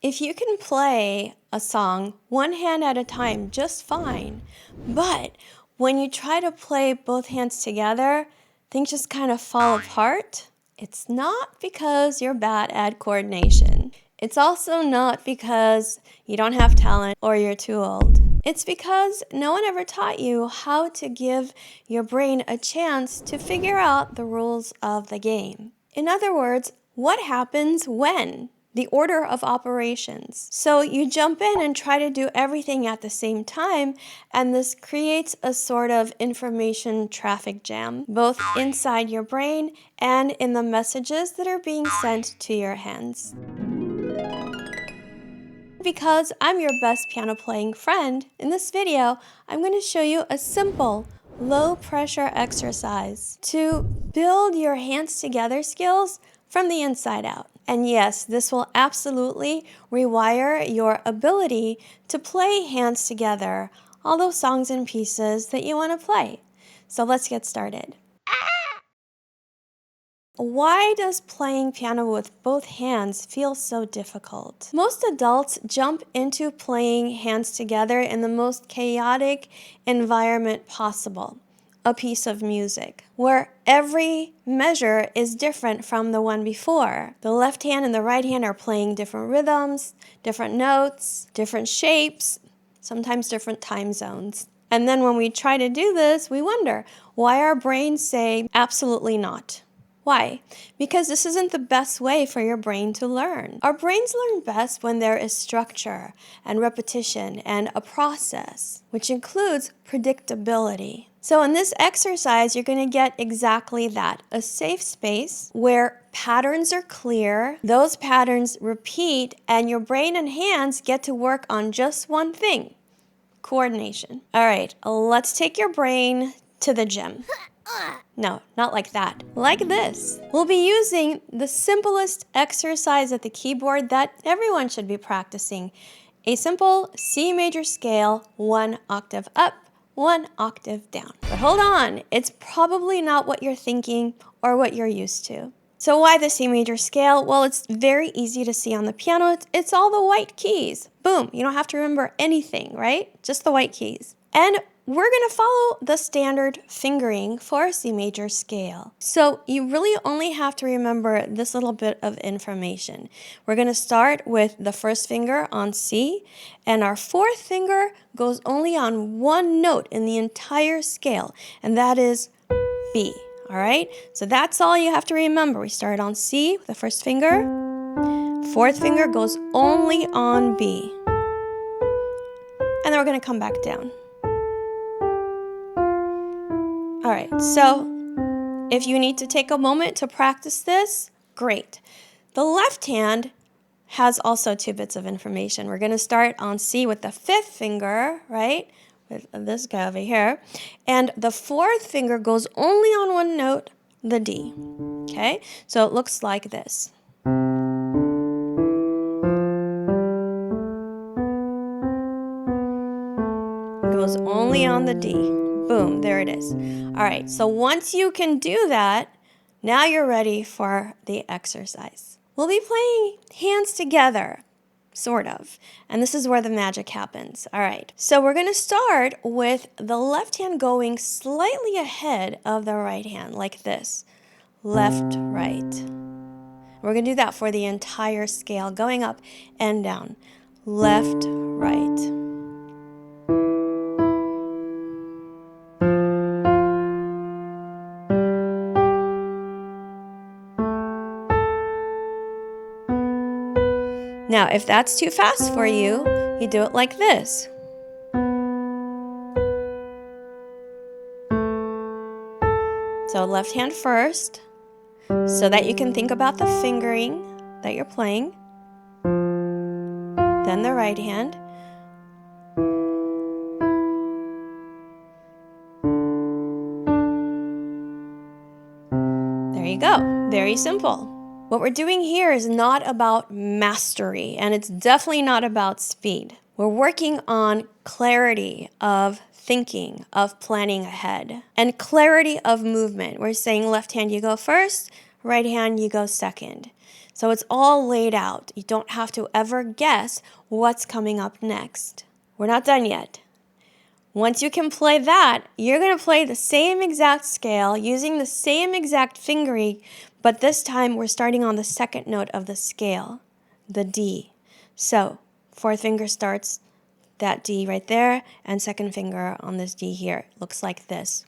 If you can play a song one hand at a time just fine, but when you try to play both hands together, things just kind of fall apart, it's not because you're bad at coordination. It's also not because you don't have talent or you're too old. It's because no one ever taught you how to give your brain a chance to figure out the rules of the game. In other words, what happens when? The order of operations. So you jump in and try to do everything at the same time, and this creates a sort of information traffic jam, both inside your brain and in the messages that are being sent to your hands. Because I'm your best piano playing friend, in this video, I'm going to show you a simple, low pressure exercise to build your hands together skills from the inside out. And yes, this will absolutely rewire your ability to play hands together, all those songs and pieces that you want to play. So let's get started. Why does playing piano with both hands feel so difficult? Most adults jump into playing hands together in the most chaotic environment possible, a piece of music, where every measure is different from the one before. The left hand and the right hand are playing different rhythms, different notes, different shapes, sometimes different time zones. And then when we try to do this, we wonder why our brains say absolutely not. Why? Because this isn't the best way for your brain to learn. Our brains learn best when there is structure and repetition and a process, which includes predictability. So in this exercise, you're going to get exactly that, a safe space where patterns are clear, those patterns repeat, and your brain and hands get to work on just one thing, coordination. All right, let's take your brain to the gym. No, not like that. Like this. We'll be using the simplest exercise at the keyboard that everyone should be practicing. A simple C major scale, 1 octave up, 1 octave down. But hold on, it's probably not what you're thinking or what you're used to. So why the C major scale? Well, it's very easy to see on the piano. It's all the white keys. Boom, you don't have to remember anything, right? Just the white keys. And we're going to follow the standard fingering for a C major scale. So you really only have to remember this little bit of information. We're going to start with the first finger on C, and our fourth finger goes only on one note in the entire scale, and that is B. All right? So that's all you have to remember. We start on C with the first finger. Fourth finger goes only on B. And then we're going to come back down. All right, so if you need to take a moment to practice this, great. The left hand has also 2 bits of information. We're going to start on C with the 5th finger, right, with this guy over here. And the 4th finger goes only on one note, the D. Okay, so it looks like this. It goes only on the D. Boom, there it is. All right, so once you can do that, now you're ready for the exercise. We'll be playing hands together, sort of, and this is where the magic happens. All right, so we're going to start with the left hand going slightly ahead of the right hand, like this, left, right. We're going to do that for the entire scale, going up and down, left, right. Now, if that's too fast for you, you do it like this. So left hand first, so that you can think about the fingering that you're playing. Then the right hand. There you go. Very simple. What we're doing here is not about mastery, and it's definitely not about speed. We're working on clarity of thinking, of planning ahead, and clarity of movement. We're saying left hand, you go first, right hand, you go second. So it's all laid out. You don't have to ever guess what's coming up next. We're not done yet. Once you can play that, you're going to play the same exact scale using the same exact fingering, but this time we're starting on the second note of the scale, the D. So, fourth finger starts that D right there, and second finger on this D here. Looks like this.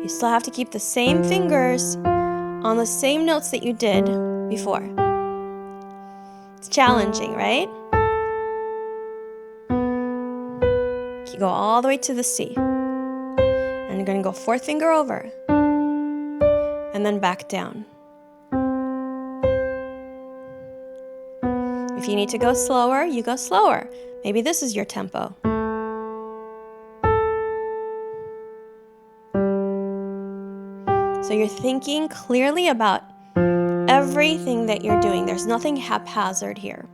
You still have to keep the same fingers on the same notes that you did before. It's challenging, right? You go all the way to the C. And you're going to go fourth finger over. And then back down. If you need to go slower, you go slower. Maybe this is your tempo. So you're thinking clearly about everything that you're doing. There's nothing haphazard here.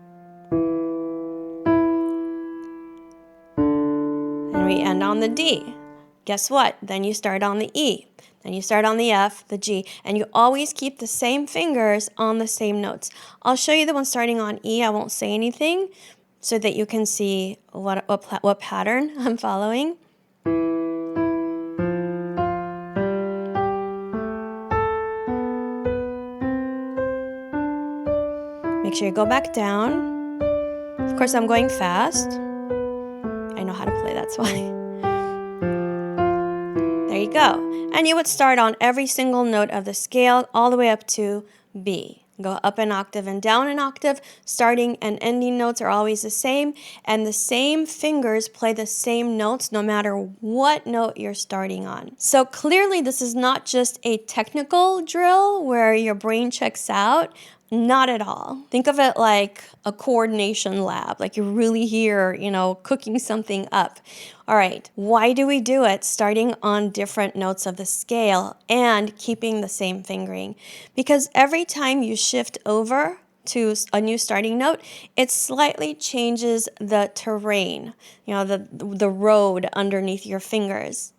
And we end on the D. Guess what? Then you start on the E. Then you start on the F, the G, and you always keep the same fingers on the same notes. I'll show you the one starting on E. I won't say anything so that you can see what pattern I'm following. Make sure you go back down. Of course, I'm going fast. I know how to play, that's why. There you go. And you would start on every single note of the scale all the way up to B. Go up an octave and down an octave. Starting and ending notes are always the same, and the same fingers play the same notes no matter what note you're starting on. So clearly this is not just a technical drill where your brain checks out. Not at all. Think of it like a coordination lab, like you're really here, cooking something up. All right, why do we do it starting on different notes of the scale and keeping the same fingering? Because every time you shift over to a new starting note, it slightly changes the terrain, the road underneath your fingers.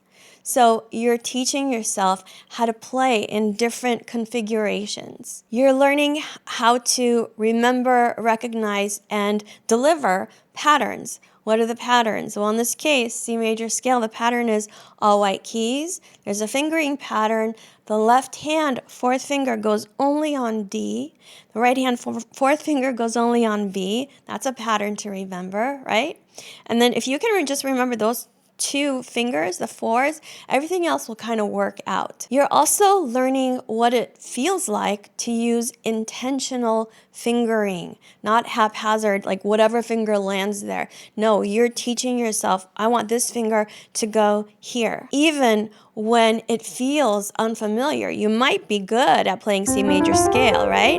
So you're teaching yourself how to play in different configurations. You're learning how to remember, recognize, and deliver patterns. What are the patterns? Well, in this case, C major scale, the pattern is all white keys. There's a fingering pattern. The left hand fourth finger goes only on D. The right hand fourth finger goes only on B. That's a pattern to remember, right? And then if you can just remember those two fingers, the fours, everything else will kind of work out. You're also learning what it feels like to use intentional fingering, not haphazard, like whatever finger lands there. No, you're teaching yourself, I want this finger to go here. Even when it feels unfamiliar, you might be good at playing C major scale, right?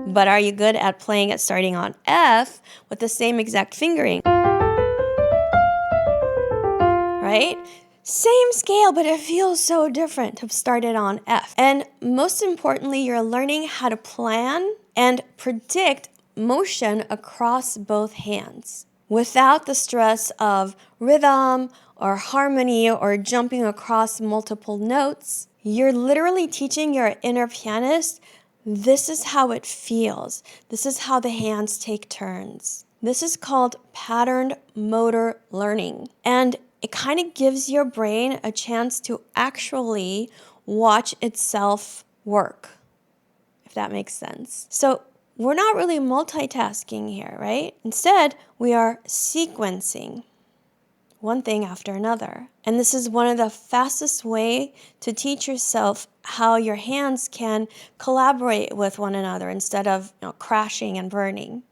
But are you good at playing it starting on F with the same exact fingering? Right? Same scale, but it feels so different to start it on F. And most importantly, you're learning how to plan and predict motion across both hands without the stress of rhythm or harmony or jumping across multiple notes. You're literally teaching your inner pianist, this is how it feels. This is how the hands take turns. This is called patterned motor learning. And it kind of gives your brain a chance to actually watch itself work, if that makes sense. So we're not really multitasking here, right? Instead, we are sequencing one thing after another. And this is one of the fastest way to teach yourself how your hands can collaborate with one another instead of crashing and burning.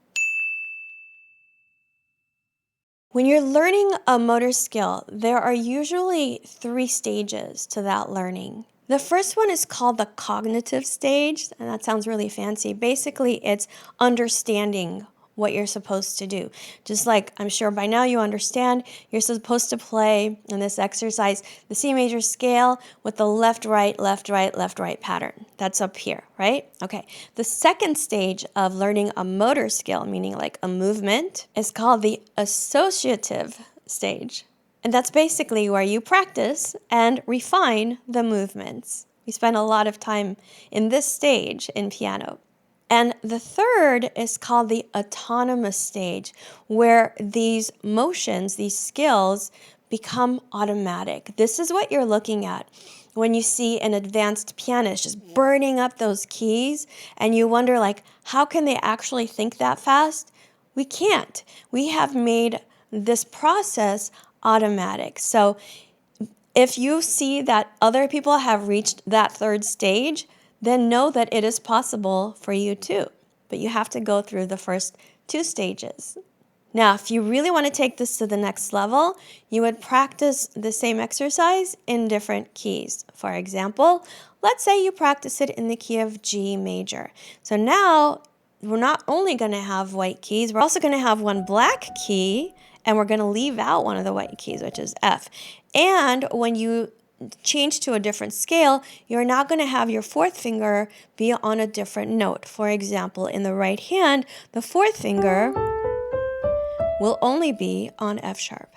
When you're learning a motor skill, there are usually 3 stages to that learning. The first one is called the cognitive stage, and that sounds really fancy. Basically, it's understanding what you're supposed to do. Just like I'm sure by now you understand, you're supposed to play in this exercise the C major scale with the left, right, left, right, left, right pattern. That's up here, right? Okay. The second stage of learning a motor skill, meaning like a movement, is called the associative stage. And that's basically where you practice and refine the movements. We spend a lot of time in this stage in piano. And the third is called the autonomous stage, where these motions, these skills, become automatic. This is what you're looking at when you see an advanced pianist just burning up those keys, and you wonder, like, how can they actually think that fast? We can't. We have made this process automatic. So if you see that other people have reached that third stage, then know that it is possible for you too. But you have to go through the first two stages. Now, if you really want to take this to the next level, you would practice the same exercise in different keys. For example, let's say you practice it in the key of G major. So now we're not only going to have white keys, we're also going to have one black key, and we're going to leave out one of the white keys, which is F. And when you change to a different scale, you're now going to have your fourth finger be on a different note. For example, in the right hand, the fourth finger will only be on F sharp.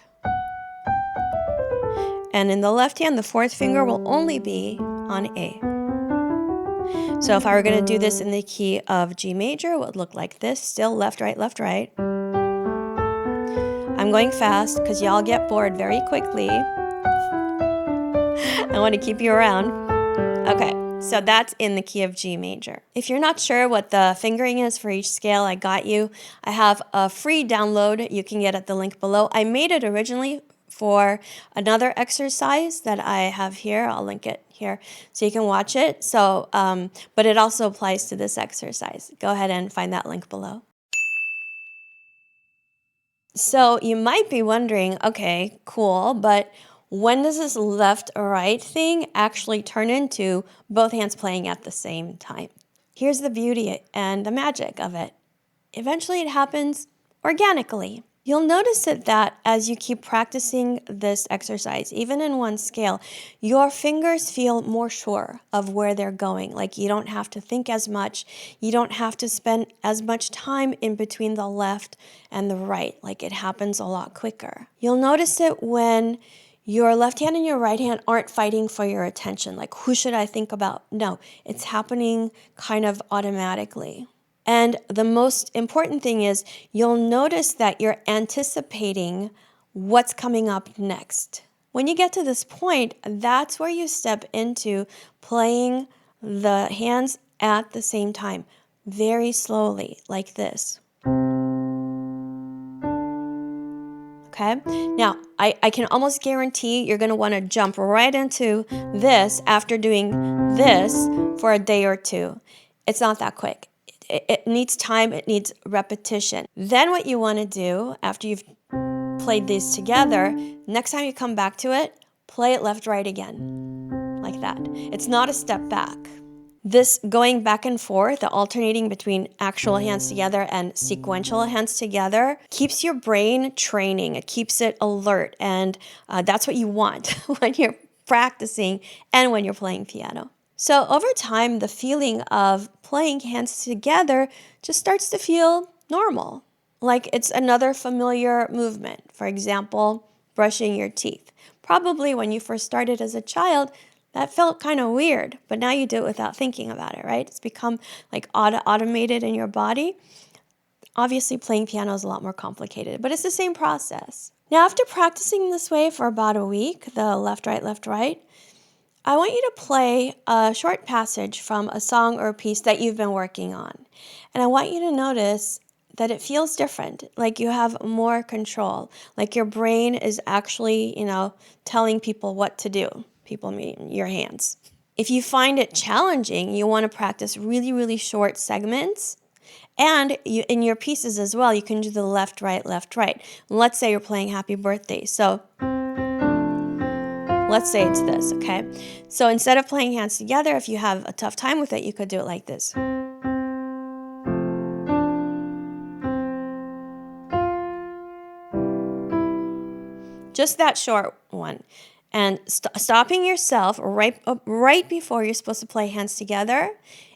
And in the left hand, the fourth finger will only be on A. So if I were going to do this in the key of G major, it would look like this, still left, right, left, right. I'm going fast because y'all get bored very quickly. I want to keep you around. Okay, so that's in the key of G major. If you're not sure what the fingering is for each scale, I got you. I have a free download you can get at the link below. I made it originally for another exercise that I have here. I'll link it here so you can watch it. So, but it also applies to this exercise. Go ahead and find that link below. So you might be wondering, okay, cool, but when does this left or right thing actually turn into both hands playing at the same time? Here's the beauty and the magic of it. Eventually it happens organically. You'll notice it that as you keep practicing this exercise, even in one scale, your fingers feel more sure of where they're going. Like you don't have to think as much. You don't have to spend as much time in between the left and the right. Like it happens a lot quicker. You'll notice it when your left hand and your right hand aren't fighting for your attention. Like, who should I think about? No, it's happening kind of automatically. And the most important thing is you'll notice that you're anticipating what's coming up next. When you get to this point, that's where you step into playing the hands at the same time, very slowly, like this. Okay? Now, I can almost guarantee you're going to want to jump right into this after doing this for a day or two. It's not that quick. It needs time, it needs repetition. Then what you want to do after you've played these together, next time you come back to it, play it left, right again, like that. It's not a step back. This going back and forth, the alternating between actual hands together and sequential hands together, keeps your brain training. It keeps it alert, and that's what you want when you're practicing and when you're playing piano. So over time, the feeling of playing hands together just starts to feel normal, like it's another familiar movement. For example, brushing your teeth. Probably when you first started as a child, that felt kind of weird, but now you do it without thinking about it, right? It's become like automated in your body. Obviously, playing piano is a lot more complicated, but it's the same process. Now, after practicing this way for about a week, the left, right, I want you to play a short passage from a song or a piece that you've been working on. And I want you to notice that it feels different, like you have more control, like your brain is actually, telling people what to do. People mean your hands. If you find it challenging, you want to practice really, really short segments. And in your pieces as well, you can do the left, right. Let's say you're playing Happy Birthday. So let's say it's this, okay? So instead of playing hands together, if you have a tough time with it, you could do it like this. Just that short one. And stopping yourself right before you're supposed to play hands together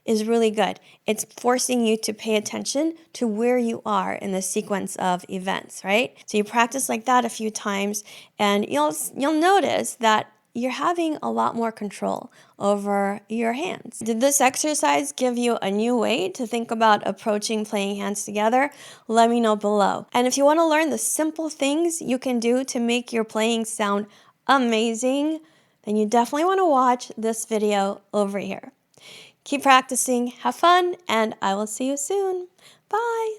is really good. It's forcing you to pay attention to where you are in the sequence of events, right? So you practice like that a few times, and you'll notice that you're having a lot more control over your hands. Did this exercise give you a new way to think about approaching playing hands together? Let me know below. And if you want to learn the simple things you can do to make your playing sound amazing, then you definitely want to watch this video over here. Keep practicing, have fun, and I will see you soon. Bye!